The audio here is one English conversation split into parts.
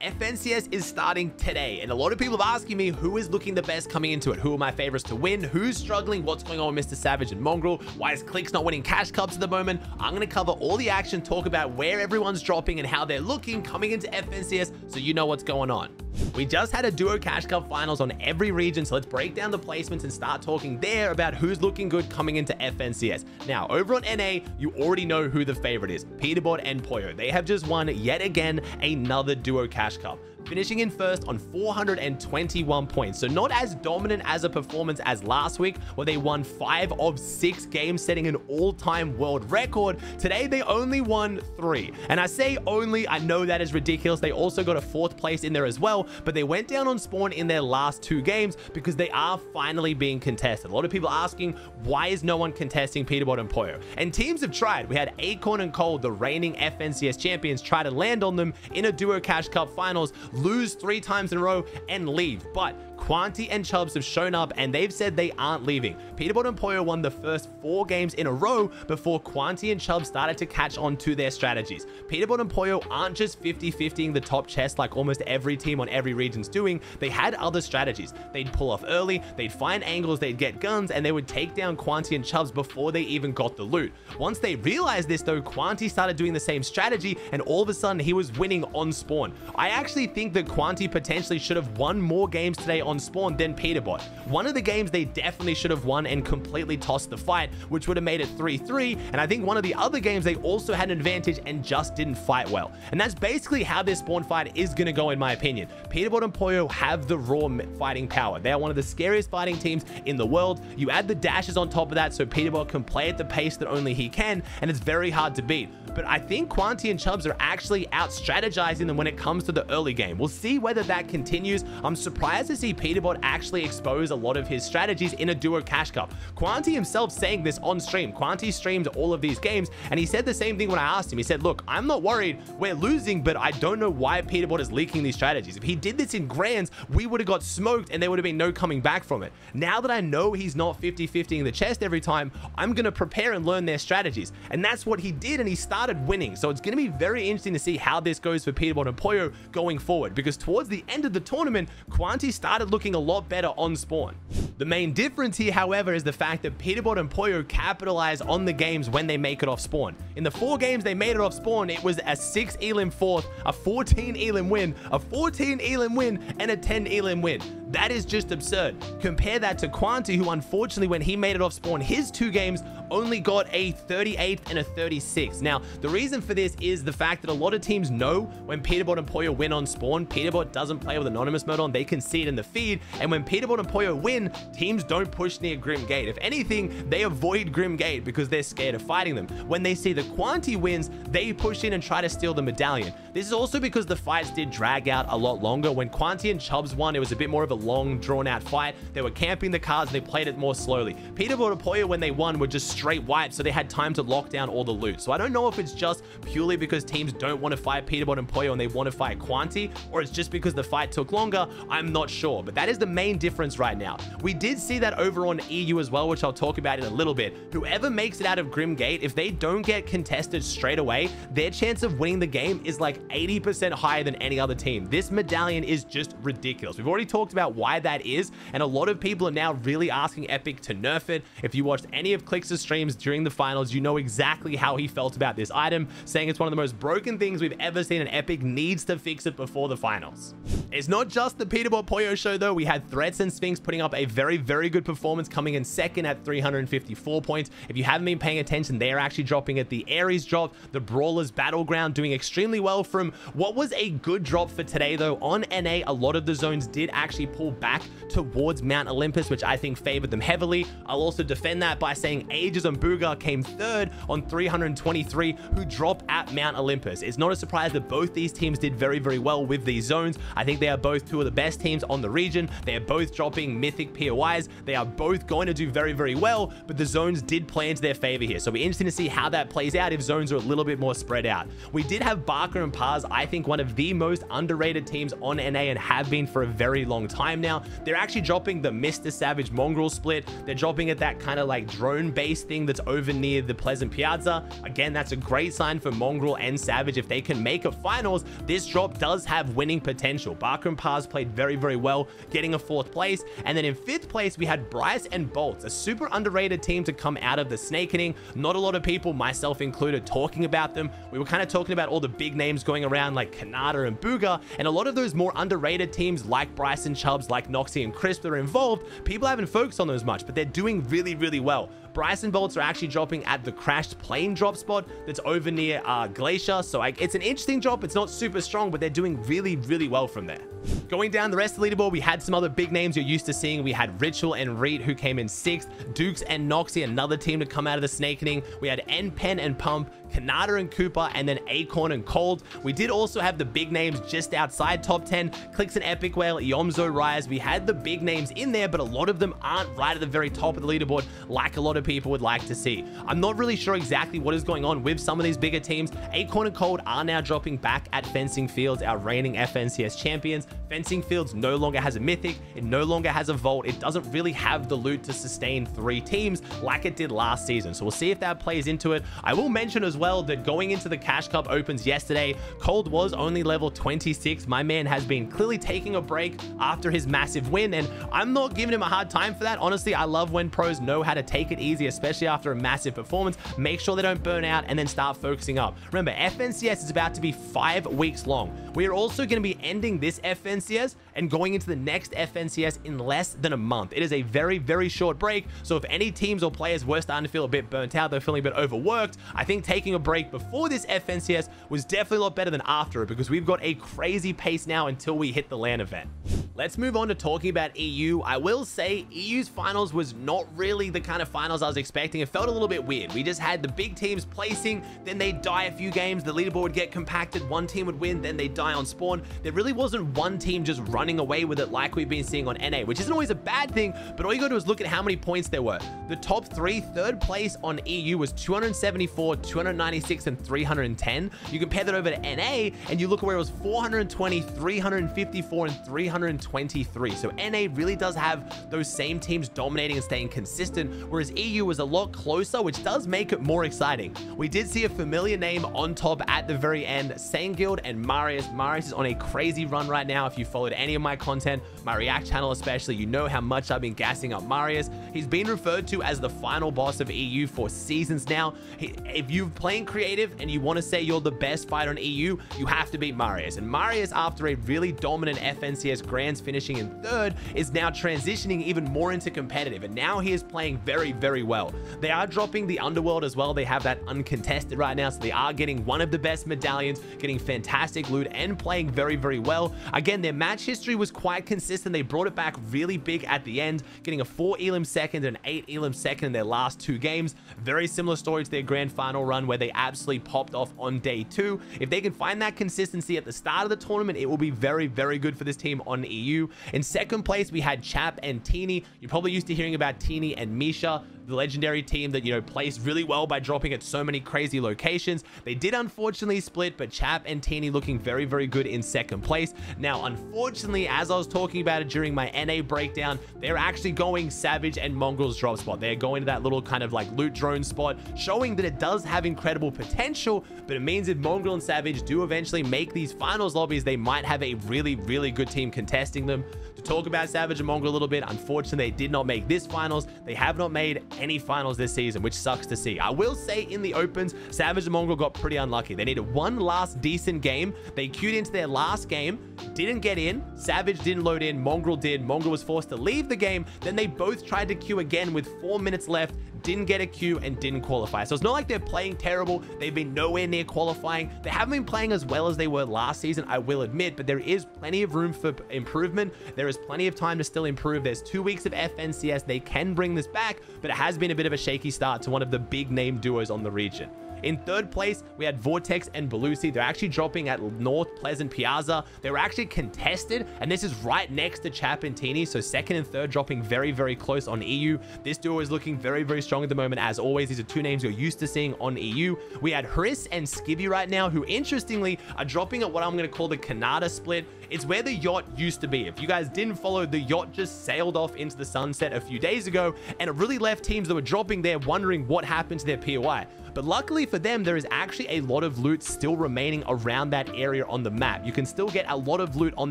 FNCS is starting today, and a lot of people are asking me who is looking the best coming into it. Who are my favorites to win? Who's struggling? What's going on with Mr. Savage and Mongrel? Why is Clicks not winning cash cups at the moment? I'm going to cover all the action, talk about where everyone's dropping and how they're looking coming into FNCS so you know what's going on. We just had a duo cash cup finals on every region, so let's break down the placements and start talking there about who's looking good coming into FNCS. Now, over on NA, you already know who the favorite is, Leaderboard and Poyo. They have just won yet again another duo cash cup, finishing in first on 421 points. So not as dominant as a performance as last week, where they won 5 of 6 games, setting an all-time world record. Today, they only won 3. And I say only, I know that is ridiculous. They also got a 4th place in there as well, but they went down on spawn in their last 2 games because they are finally being contested. A lot of people asking, why is no one contesting Leaderboard and Poyo? And teams have tried. We had Acorn and Cole, the reigning FNCS champions, try to land on them in a duo cash cup finals, lose 3 times in a row and leave. But Quanti and Chubbs have shown up and they've said they aren't leaving. Leaderboard and Poyo won the first 4 games in a row before Quanti and Chubbs started to catch on to their strategies. Leaderboard and Poyo aren't just 50-50ing the top chest like almost every team on every region's doing. They had other strategies. They'd pull off early, they'd find angles, they'd get guns, and they would take down Quanti and Chubbs before they even got the loot. Once they realized this though, Quanti started doing the same strategy and all of a sudden he was winning on spawn. I actually think that Quanti potentially should have won more games today on spawn than Leaderboard. One of the games they definitely should have won and completely tossed the fight, which would have made it 3-3, and I think one of the other games they also had an advantage and just didn't fight well. And that's basically how this spawn fight is going to go in my opinion. Leaderboard and Poyo have the raw fighting power. They are one of the scariest fighting teams in the world. You add the dashes on top of that so Leaderboard can play at the pace that only he can, and it's very hard to beat. But I think Quanti and Chubbs are actually out strategizing them when it comes to the early game. We'll see whether that continues. I'm surprised to see Leaderboard actually expose a lot of his strategies in a duo cash cup. Quanti himself saying this on stream. Quanti streamed all of these games and he said the same thing when I asked him. He said, look, I'm not worried we're losing, but I don't know why Leaderboard is leaking these strategies. If he did this in grands, we would have got smoked and there would have been no coming back from it. Now that I know he's not 50-50ing the chest every time, I'm going to prepare and learn their strategies. And that's what he did, and he started winning. So it's going to be very interesting to see how this goes for Leaderboard and Poyo going forward, because towards the end of the tournament, Quanti started looking a lot better on spawn. The main difference here, however, is the fact that Leaderboard and Poyo capitalize on the games when they make it off spawn. In the 4 games they made it off spawn, it was a 6 elim 4th, a 14 elim win, a 14 elim win, and a 10 elim win. That is just absurd. Compare that to Quanti, who unfortunately, when he made it off spawn, his 2 games only got a 38th and a 36th. Now, the reason for this is the fact that a lot of teams know when Leaderboard and Poyo win on spawn, Leaderboard doesn't play with anonymous mode on, they can see it in the feed, and when Leaderboard and Poyo win, teams don't push near Grim Gate. If anything, they avoid Grim Gate because they're scared of fighting them. When they see the Quanti wins, they push in and try to steal the medallion. This is also because the fights did drag out a lot longer. When Quanti and Chubbs won, it was a bit more of a long, drawn-out fight. They were camping the cars and they played it more slowly. Leaderboard and Poyo, when they won, were just straight wipes, so they had time to lock down all the loot. So I don't know if it's just purely because teams don't want to fight Leaderboard and Poyo and they want to fight Quanti, or it's just because the fight took longer. I'm not sure, but that is the main difference right now. We did see that over on EU as well, which I'll talk about in a little bit. Whoever makes it out of Grim Gate, if they don't get contested straight away, their chance of winning the game is like 80% higher than any other team. This medallion is just ridiculous. We've already talked about why that is, and a lot of people are now really asking Epic to nerf it. If you watched any of Click's streams during the finals, you know exactly how he felt about this item, saying it's one of the most broken things we've ever seen, and Epic needs to fix it before the finals. It's not just the Leaderboard Poyo show though. We had Threats and Sphinx putting up a very, very good performance, coming in second at 354 points. If you haven't been paying attention, they are actually dropping it. The Aries dropped, the Brawlers Battleground doing extremely well from what was a good drop for today though. On NA, a lot of the zones did actually pull back towards Mount Olympus, which I think favored them heavily. I'll also defend that by saying Aegis and Booga came third on 323, who dropped at Mount Olympus. It's not a surprise that both these teams did very, very well with these zones. I think they are both two of the best teams on the region. They are both dropping mythic POIs. They are both going to do very, very well, but the zones did play into their favor here. So it'll be interesting to see how that plays out if zones are a little bit more spread out. We did have Barker and Paz, I think one of the most underrated teams on NA and have been for a very long time now. They're actually dropping the Mr. Savage Mongrel split. They're dropping at that kind of like drone-based thing that's over near the Pleasant Piazza. Again, that's a great sign for Mongrel and Savage. If they can make a finals, this drop does have winning potential. Barker and Paz played very, very well, getting a 4th place. And then in 5th place, we had Bryce and Bolts, a super underrated team to come out of the Snakening. Not a lot of people, myself included, talking about them. We were kind of talking about all the big names going around like Kanata and Booga, and a lot of those more underrated teams like Bryce and Chubbs, like Noxie and Crisp that are involved, people haven't focused on those much, but they're doing really, really well. Bryce and Bolts are actually dropping at the crashed plane drop spot that's over near Glacier. So it's an interesting drop. It's not super strong, but they're doing really, really well from there. Going down the rest of the leaderboard, we had some other big names you're used to seeing. We had Ritual and Reet, who came in 6th. Dukes and Noxie, another team to come out of the Snakening. We had Pen and Pump, Kanata and Cooper, and then Acorn and Cold. We did also have the big names just outside top 10. Clicks and Epic Whale, Yomzo, Rise. We had the big names in there, but a lot of them aren't right at the very top of the leaderboard like a lot of people would like to see. I'm not really sure exactly what is going on with some of these bigger teams. Acorn and Cold are now dropping back at Fencing Fields, our reigning FNCS champions. Fencing Fields no longer has a mythic. It no longer has a vault. It doesn't really have the loot to sustain 3 teams like it did last season. So we'll see if that plays into it. I will mention as well that going into the Cash Cup opens yesterday, Cold was only level 26. My man has been clearly taking a break after his massive win, and I'm not giving him a hard time for that. Honestly, I love when pros know how to take it easy, especially after a massive performance. Make sure they don't burn out and then start focusing up. Remember, FNCS is about to be 5 weeks long. We are also going to be ending this FNCS and going into the next FNCS in less than a month. It is a very, very short break. So if any teams or players were starting to feel a bit burnt out, they're feeling a bit overworked, I think taking a break before this FNCS was definitely a lot better than after it, because we've got a crazy pace now until we hit the LAN event. Let's move on to talking about EU. I will say EU's finals was not really the kind of finals I was expecting. It felt a little bit weird. We just had the big teams placing, then they'd die a few games, the leaderboard would get compacted, one team would win, then they'd die on spawn. There really wasn't one team just running away with it like we've been seeing on NA, which isn't always a bad thing, but all you gotta do is look at how many points there were. The top 3, 3rd place on EU was 274, 296, and 310. You compare that over to NA, and you look at where it was 420, 354, and 323. So NA really does have those same teams dominating and staying consistent, whereas EU was a lot closer, which does make it more exciting. We did see a familiar name on top at the very end, Sanguild and Marius. Marius is on a crazy run right now. If you followed any of my content, my React channel especially, you know how much I've been gassing up Marius. He's been referred to as the final boss of EU for seasons now. If you're playing creative and you want to say you're the best fighter in EU, you have to beat Marius. And Marius, after a really dominant FNCS Grands finishing in 3rd, is now transitioning even more into competitive. And now he is playing very, very well. They are dropping the Underworld as well. They have that uncontested right now. So they are getting one of the best medallions, getting fantastic loot, and playing very, very well. Again, their match history was quite consistent. They brought it back really big at the end, getting a 4 elim second and an 8 elim second in their last 2 games. Very similar story to their grand final run where they absolutely popped off on day 2. If they can find that consistency at the start of the tournament, it will be very, very good for this team on EU. In 2nd place, we had Chap and Teeny. You're probably used to hearing about Teeny and Misha, the legendary team that, you know, plays really well by dropping at so many crazy locations. They did unfortunately split, but Chap and Teeny looking very, very good in 2nd place. Now, unfortunately, as I was talking about it during my NA breakdown, they're actually going Savage and Mongrel's drop spot. They're going to that little kind of like loot drone spot, showing that it does have incredible potential, but it means if Mongrel and Savage do eventually make these finals lobbies, they might have a really, really good team contesting them. To talk about Savage and Mongrel a little bit, unfortunately, they did not make this finals. They have not made any finals this season, which sucks to see. I will say in the opens, Savage and Mongrel got pretty unlucky. They needed one last decent game. They queued into their last game, didn't get in. Savage didn't load in, Mongrel did. Mongrel was forced to leave the game. Then they both tried to queue again with 4 minutes left, didn't get a queue, and didn't qualify. So it's not like they're playing terrible. They've been nowhere near qualifying. They haven't been playing as well as they were last season, I will admit, but there is plenty of room for improvement. There is plenty of time to still improve. There's 2 weeks of FNCS. They can bring this back, but it has been a bit of a shaky start to one of the big name duos on the region. In third place, we had Vortex and Belusi. They're actually dropping at North Pleasant Piazza. They were actually contested, and this is right next to Chap and Teeny, so second and third dropping very, very close on EU. This duo is looking very, very strong at the moment. As always, these are two names you're used to seeing on EU. We had Hriss and Skivvy right now, who interestingly are dropping at what I'm going to call the Canada split. It's where the yacht used to be. If you guys didn't follow, the yacht just sailed off into the sunset a few days ago, and it really left teams that were dropping there wondering what happened to their POI. But luckily for them, there is actually a lot of loot still remaining around that area on the map. You can still get a lot of loot on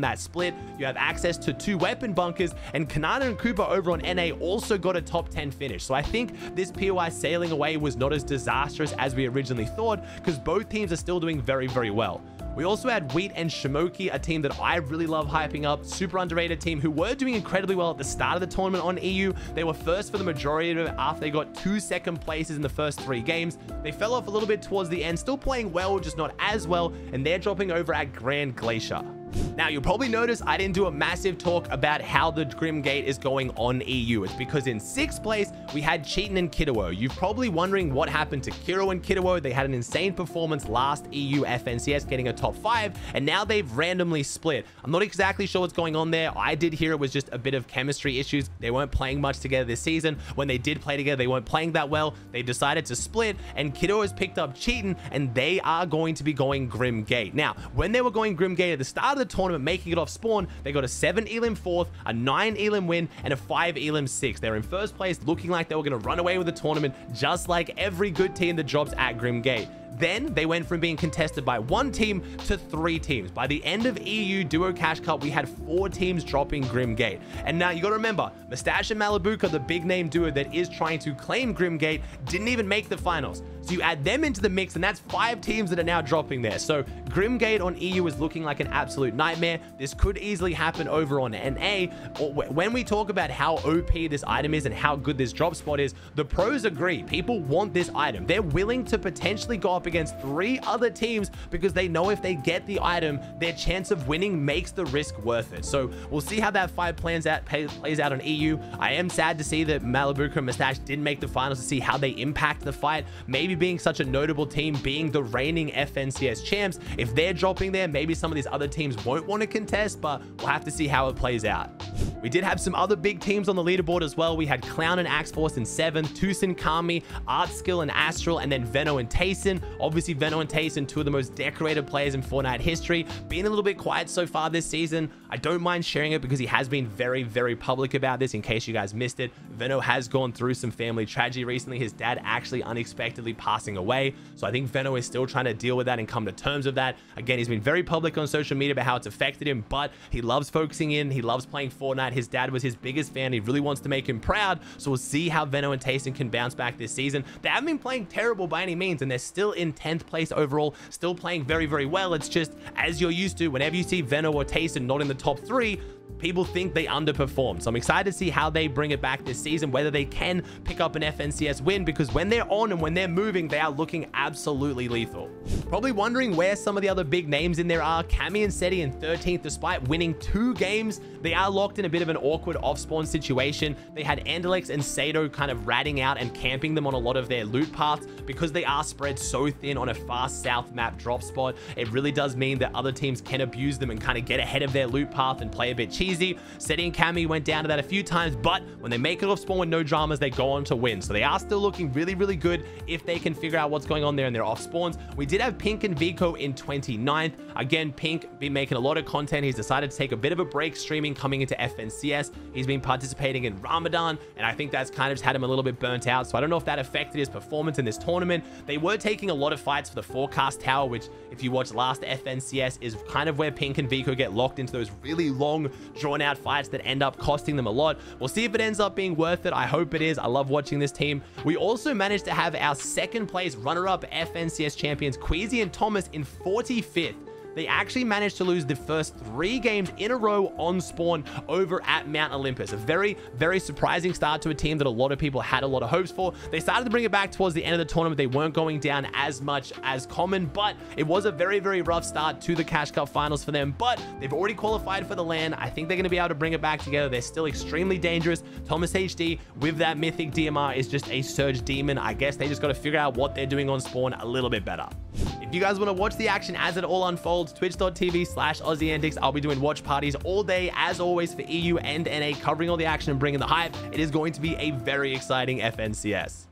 that split. You have access to 2 weapon bunkers, and Kanata and Cooper over on NA also got a top 10 finish. So I think this POI sailing away was not as disastrous as we originally thought, because both teams are still doing very, very well. We also had Wheat and Shimoki, a team that I really love hyping up. Super underrated team who were doing incredibly well at the start of the tournament on EU. They were first for the majority of it after they got 2 second places in the first 3 games. They fell off a little bit towards the end, still playing well, just not as well, and they're dropping over at Grand Glacier. Now, you'll probably notice I didn't do a massive talk about how the Grim Gate is going on EU. It's because in 6th place, we had Cheatin and Kiddo. You're probably wondering what happened to Kiro and Kiddo. They had an insane performance last EU FNCS, getting a top 5, and now they've randomly split. I'm not exactly sure what's going on there. I did hear it was just a bit of chemistry issues. They weren't playing much together this season. When they did play together, they weren't playing that well. They decided to split, and Kiddo has picked up Cheatin, and they are going to be going Grim Gate. Now, when they were going Grim Gate at the start of the tournament, making it off spawn, they got a 7 elim 4th, a 9 elim win, and a 5 elim 6th. They're in first place, looking like they were going to run away with the tournament, just like every good team that drops at Grim Gate. Then they went from being contested by 1 team to 3 teams. By the end of EU Duo Cash Cup, we had 4 teams dropping Grim Gate. And now you got to remember, Mustache and Malibuka, the big name duo that is trying to claim Grim Gate, didn't even make the finals. So you add them into the mix, and that's 5 teams that are now dropping there. So Grim Gate on EU is looking like an absolute nightmare. This could easily happen over on NA. When we talk about how OP this item is and how good this drop spot is, the pros agree. People want this item. They're willing to potentially go up against 3 other teams because they know if they get the item, their chance of winning makes the risk worth it. So we'll see how that fight plays out on EU. I am sad to see that Malibuka and Mustache didn't make the finals, to see how they impact the fight. Maybe being such a notable team, being the reigning FNCS champs, if they're dropping there, maybe some of these other teams won't want to contest, but we'll have to see how it plays out. We did have some other big teams on the leaderboard as well. We had Clown and Axe Force in 7th, Tucson Kami, Art Skill and Astral, and then Veno and Tayson. Obviously, Veno and Tayson, 2 of the most decorated players in Fortnite history. Been a little bit quiet so far this season. I don't mind sharing it because he has been very, very public about this in case you guys missed it. Veno has gone through some family tragedy recently. His dad actually unexpectedly passing away. So I think Veno is still trying to deal with that and come to terms with that. Again, he's been very public on social media about how it's affected him, but he loves focusing in. He loves playing Fortnite. His dad was his biggest fan. He really wants to make him proud. So we'll see how Veno and Tayson can bounce back this season. They haven't been playing terrible by any means, and they're still in 10th place overall, still playing very, very well. It's just, as you're used to, whenever you see Veno or Tayson not in the top 3, people think they underperformed. So I'm excited to see how they bring it back this season, whether they can pick up an FNCS win, because when they're on and when they're moving, they are looking absolutely lethal. Probably wondering where some of the other big names in there are. Cammy and Seti in 13th, despite winning 2 games, they are locked in a bit of an awkward off-spawn situation. They had Andalex and Sato kind of ratting out and camping them on a lot of their loot paths because they are spread so thin on a fast south map drop spot. It really does mean that other teams can abuse them and kind of get ahead of their loot path and play a bit cheesy. Seti and Cammy went down to that a few times, but when they make it off spawn with no dramas, they go on to win. So they are still looking really, really good if they can figure out what's going on there in their off spawns. We did have Pink and Vico in 29th. Again, Pink been making a lot of content. He's decided to take a bit of a break streaming coming into FNCS. He's been participating in Ramadan, and I think that's kind of just had him a little bit burnt out. So I don't know if that affected his performance in this tournament. They were taking a lot of fights for the Forecast Tower, which if you watch last FNCS is kind of where Pink and Vico get locked into those really long, drawn-out fights that end up costing them a lot. We'll see if it ends up being worth it. I hope it is. I love watching this team. We also managed to have our 2nd place runner-up FNCS champions Queasy and Thomas in 45th. they actually managed to lose the first 3 games in a row on Spawn over at Mount Olympus. A very, very surprising start to a team that a lot of people had a lot of hopes for. They started to bring it back towards the end of the tournament. They weren't going down as much as common, but it was a very, very rough start to the Cash Cup finals for them, but they've already qualified for the LAN. I think they're going to be able to bring it back together. They're still extremely dangerous. Thomas HD with that mythic DMR is just a surge demon. I guess they just got to figure out what they're doing on Spawn a little bit better. If you guys want to watch the action as it all unfolds, twitch.tv/Aussie Antics. I'll be doing watch parties all day, as always, for EU and NA, covering all the action and bringing the hype. It is going to be a very exciting FNCS.